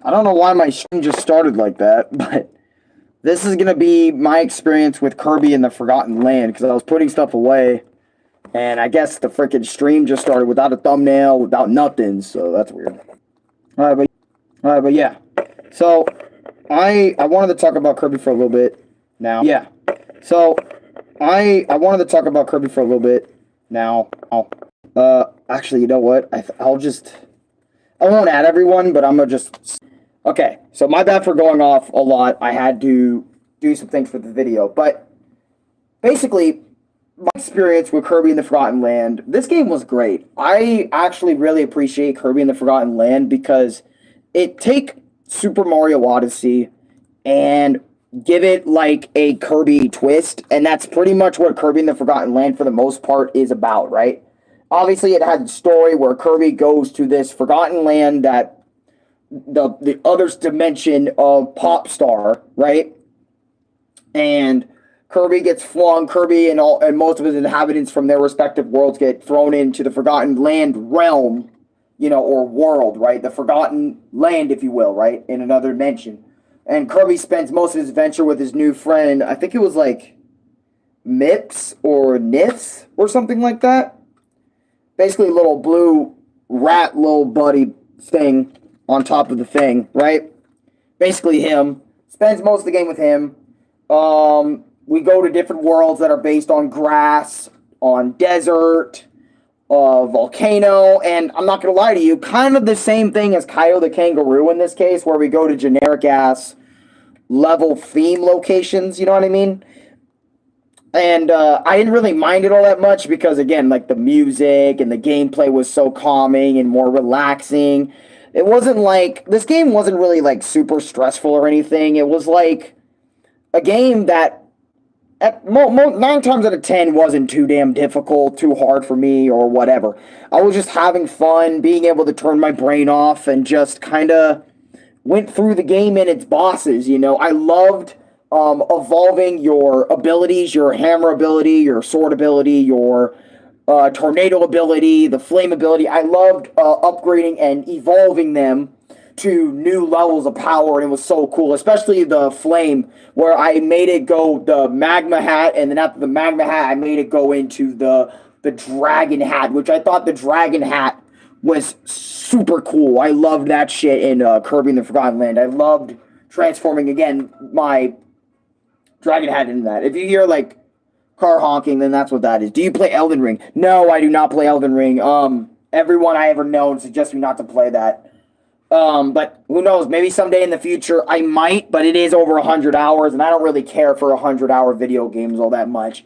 I don't know why my stream just started like that, but this is going to be my experience with Kirby in the Forgotten Land, because I was putting stuff away, and I guess the freaking stream just started without a thumbnail, without nothing, so that's weird. Alright, but yeah. So, I wanted to talk about Kirby for a little bit now. Yeah. So, I wanted to talk about Kirby for a little bit now. Actually, you know what? I won't add everyone, but I'm gonna just... Okay, so my bad for going off a lot. I had to do some things for the video, but basically, my experience with Kirby in the Forgotten Land, this game was great. I actually really appreciate Kirby in the Forgotten Land because it take Super Mario Odyssey and give it like a Kirby twist, and that's pretty much what Kirby in the Forgotten Land for the most part is about, right? Obviously, it had a story where Kirby goes to this Forgotten Land that the other dimension of Pop Star, right? And Kirby gets flung. Kirby and most of his inhabitants from their respective worlds get thrown into the Forgotten Land realm, or world, right? The Forgotten Land, if you will, right? In another dimension. And Kirby spends most of his adventure with his new friend. I think it was like Mips or Nifs or something like that. Basically, a little blue rat, little buddy thing on top of the thing, right? Basically him. Spends most of the game with him. We go to different worlds that are based on grass, on desert, volcano, and I'm not going to lie to you, kind of the same thing as Kaio the Kangaroo in this case, where we go to generic-ass level theme locations, you know what I mean? And I didn't really mind it all that much because, again, like the music and the gameplay was so calming and more relaxing. It wasn't like, this game wasn't really like super stressful or anything. It was like a game that at 9 times out of 10 wasn't too damn difficult, too hard for me or whatever. I was just having fun, being able to turn my brain off and just kind of went through the game and its bosses, I loved evolving your abilities, your hammer ability, your sword ability, your tornado ability, the flame ability. I loved upgrading and evolving them to new levels of power, and it was so cool, especially the flame, where I made it go the magma hat, and then after the magma hat, I made it go into the dragon hat, which I thought the dragon hat was super cool. I loved that shit in Kirby in the Forgotten Land. I loved transforming, again, my dragon hat into that. If you hear, like, car honking, then that's what that is. Do you play Elden Ring? No, I do not play Elden Ring. Everyone I ever known suggests me not to play that. But who knows? Maybe someday in the future I might, but it is over 100 hours, and I don't really care for 100-hour video games all that much.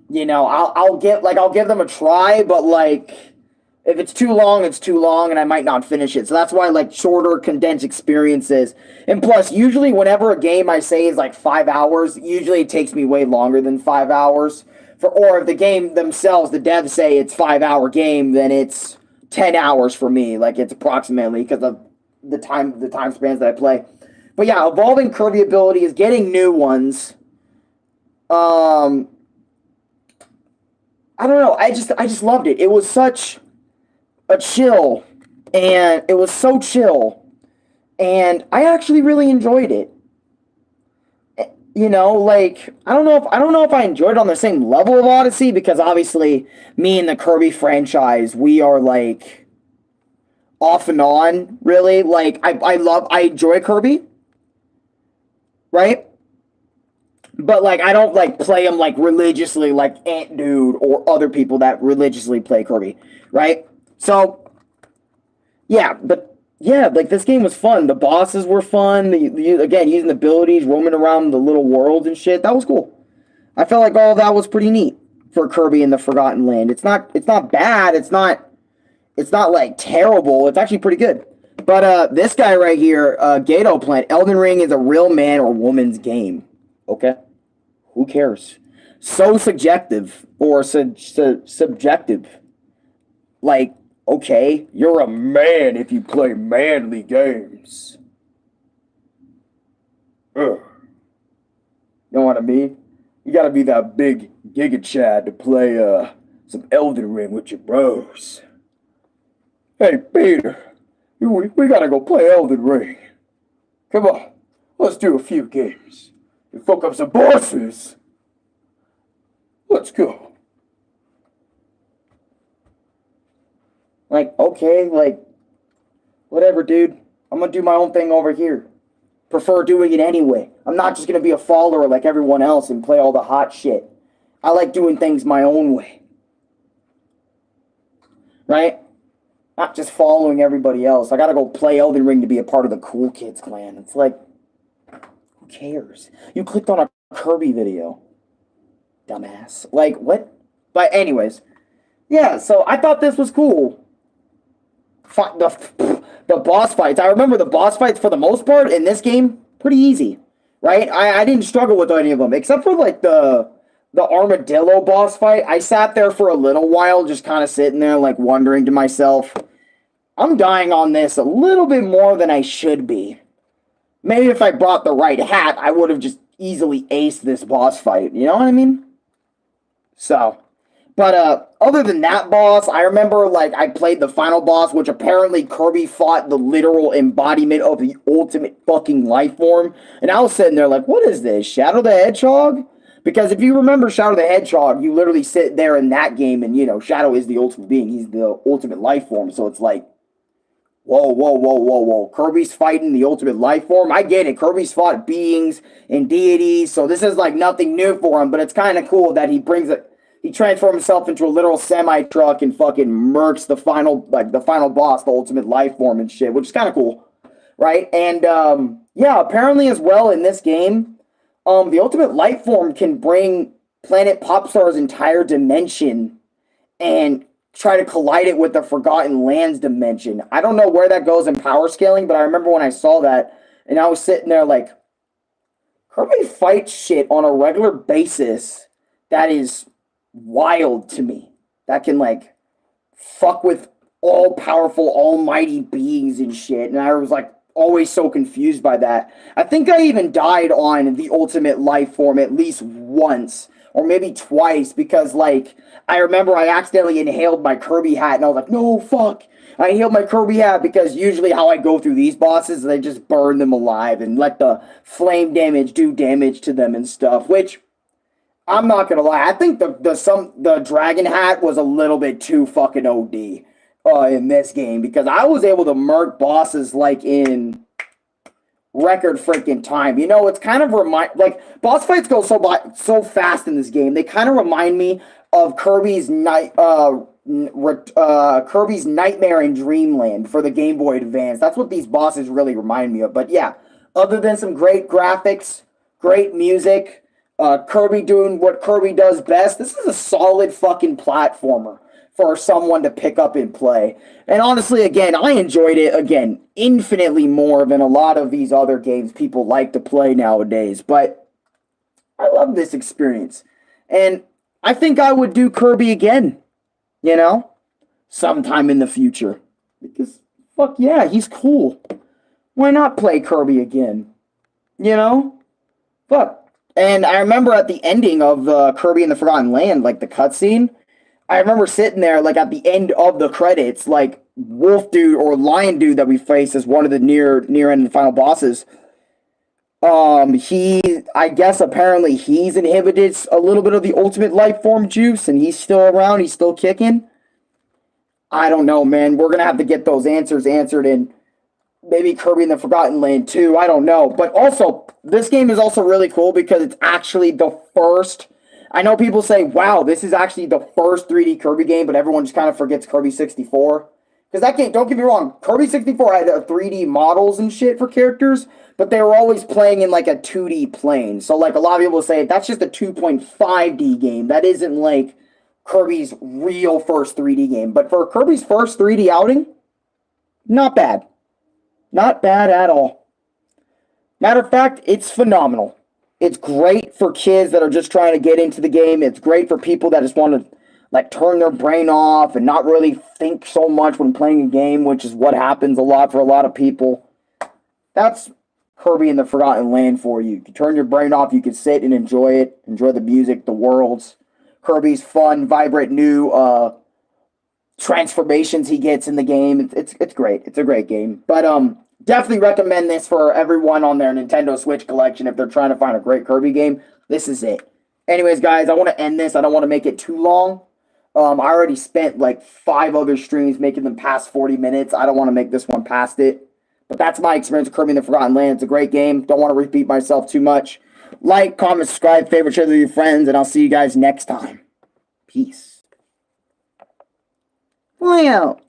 I'll give them a try, but like, if it's too long, it's too long, and I might not finish it. So that's why I like shorter, condensed experiences. And plus, usually whenever a game I say is like 5 hours, usually it takes me way longer than 5 hours. Or if the game themselves, the devs say it's 5-hour game, then it's 10 hours for me. Like, it's approximately, because of the time spans that I play. But yeah, evolving Kirby abilities, getting new ones. I don't know. I just loved it. It was such a chill, and it was so chill, and I actually really enjoyed it. Like, I don't know if I enjoyed it on the same level of Odyssey, because obviously me and the Kirby franchise, we are like off and on, really. Like, I enjoy Kirby, right? But like, I don't like play him like religiously like Ant Dude or other people that religiously play Kirby, right? So, yeah, but yeah, like, this game was fun. The bosses were fun. Again, using the abilities, roaming around the little worlds and shit. That was cool. I felt like all of that was pretty neat for Kirby in the Forgotten Land. It's not bad. It's not like terrible. It's actually pretty good. But this guy right here, Gato Plant, Elden Ring is a real man or woman's game. Okay? Who cares? So subjective or subjective. Like, okay, you're a man if you play manly games. Ugh. You know what I mean? You gotta be that big Giga Chad to play some Elden Ring with your bros. Hey, Peter, we gotta go play Elden Ring. Come on, let's do a few games. You fuck up some bosses. Let's go. Like, okay, like, whatever, dude. I'm gonna do my own thing over here. Prefer doing it anyway. I'm not just gonna be a follower like everyone else and play all the hot shit. I like doing things my own way. Right? Not just following everybody else. I gotta go play Elden Ring to be a part of the cool kids clan. It's like, who cares? You clicked on a Kirby video. Dumbass. Like, what? But anyways. Yeah, so I thought this was cool. The boss fights. I remember the boss fights for the most part in this game, pretty easy. Right? I didn't struggle with any of them. Except for like the armadillo boss fight. I sat there for a little while, just kind of sitting there, like wondering to myself, I'm dying on this a little bit more than I should be. Maybe if I brought the right hat, I would have just easily aced this boss fight. You know what I mean? So, but other than that boss, I remember like I played the final boss, which apparently Kirby fought the literal embodiment of the ultimate fucking life form. And I was sitting there like, what is this? Shadow the Hedgehog? Because if you remember Shadow the Hedgehog, you literally sit there in that game and, you know, Shadow is the ultimate being. He's the ultimate life form. So it's like, whoa, whoa, whoa, whoa, whoa. Kirby's fighting the ultimate life form. I get it. Kirby's fought beings and deities. So this is like nothing new for him. But it's kind of cool that he brings it. He transforms himself into a literal semi-truck and fucking murks the final boss, the ultimate life form and shit, which is kind of cool. Right? And, yeah, apparently as well in this game, the ultimate life form can bring Planet Popstar's entire dimension and try to collide it with the Forgotten Lands dimension. I don't know where that goes in power scaling, but I remember when I saw that, and I was sitting there like, Kirby fights shit on a regular basis that is wild to me. That can, like, fuck with all-powerful, almighty beings and shit, and I was like, always so confused by that. I think I even died on the ultimate life form at least once, or maybe twice, because, like, I remember I accidentally inhaled my Kirby hat, and I was like, no, fuck. I inhaled my Kirby hat, because usually how I go through these bosses is I just burn them alive and let the flame damage do damage to them and stuff, which, I'm not gonna lie, I think the dragon hat was a little bit too fucking OD. In this game, because I was able to murk bosses like in record freaking time. You know, it's kind of like boss fights go so fast in this game. They kind of remind me of Kirby's Kirby's Nightmare in Dreamland for the Game Boy Advance. That's what these bosses really remind me of. But yeah, other than some great graphics, great music, Kirby doing what Kirby does best, this is a solid fucking platformer for someone to pick up and play. And honestly, again, I enjoyed it, again, infinitely more than a lot of these other games people like to play nowadays. But I love this experience. And I think I would do Kirby again, you know, sometime in the future. Because, fuck yeah, he's cool. Why not play Kirby again? You know? Fuck. And I remember at the ending of Kirby and the Forgotten Land, like the cutscene, I remember sitting there, like, at the end of the credits, like, Wolf Dude or Lion Dude that we face as one of the near end and final bosses. I guess apparently he's inhibited a little bit of the ultimate life form juice, and he's still around, he's still kicking. I don't know, man. We're gonna have to get those answers answered in maybe Kirby in the Forgotten Land too. I don't know. But also, this game is also really cool because it's actually the first. I know people say, wow, this is actually the first 3D Kirby game, but everyone just kind of forgets Kirby 64. Because that game, don't get me wrong, Kirby 64 had 3D models and shit for characters, but they were always playing in like a 2D plane. So like a lot of people say, that's just a 2.5D game. That isn't like Kirby's real first 3D game. But for Kirby's first 3D outing, not bad. Not bad at all. Matter of fact, it's phenomenal. It's great for kids that are just trying to get into the game. It's great for people that just want to like turn their brain off and not really think so much when playing a game, which is what happens a lot for a lot of people. That's Kirby in the Forgotten Land for you. You can turn your brain off. You can sit and enjoy it. Enjoy the music, the worlds. Kirby's fun, vibrant, new transformations he gets in the game. It's great. It's a great game. But Definitely recommend this for everyone on their Nintendo Switch collection if they're trying to find a great Kirby game. This is it. Anyways, guys, I want to end this. I don't want to make it too long. I already spent like 5 other streams making them past 40 minutes. I don't want to make this one past it. But that's my experience with Kirby in the Forgotten Land. It's a great game. Don't want to repeat myself too much. Like, comment, subscribe, favorite, share with your friends, and I'll see you guys next time. Peace. Fly out.